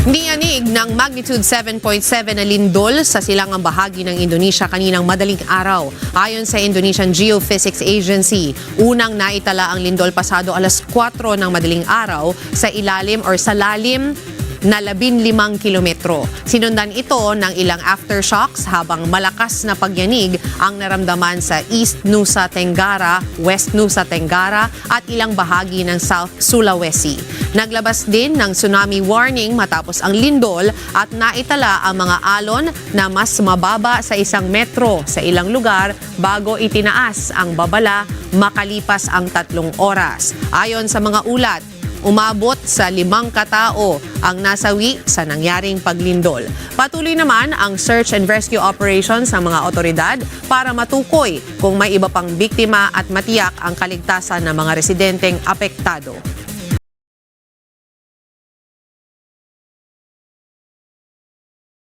Niyanig ng magnitude 7.7 na lindol sa silangang bahagi ng Indonesia kaninang madaling araw. Ayon sa Indonesian Geophysics Agency, unang naitala ang lindol pasado alas 4 ng madaling araw sa lalim na 15 kilometro. Sinundan ito ng ilang aftershocks habang malakas na pagyanig ang naramdaman sa East Nusa Tenggara, West Nusa Tenggara at ilang bahagi ng South Sulawesi. Naglabas din ng tsunami warning matapos ang lindol at naitala ang mga alon na mas mababa sa 1 metro sa ilang lugar bago itinaas ang babala makalipas ang 3 oras. Ayon sa mga ulat, umabot sa 5 katao ang nasawi sa nangyaring paglindol. Patuloy naman ang search and rescue operations ng mga otoridad para matukoy kung may iba pang biktima at matiyak ang kaligtasan ng mga residenteng apektado.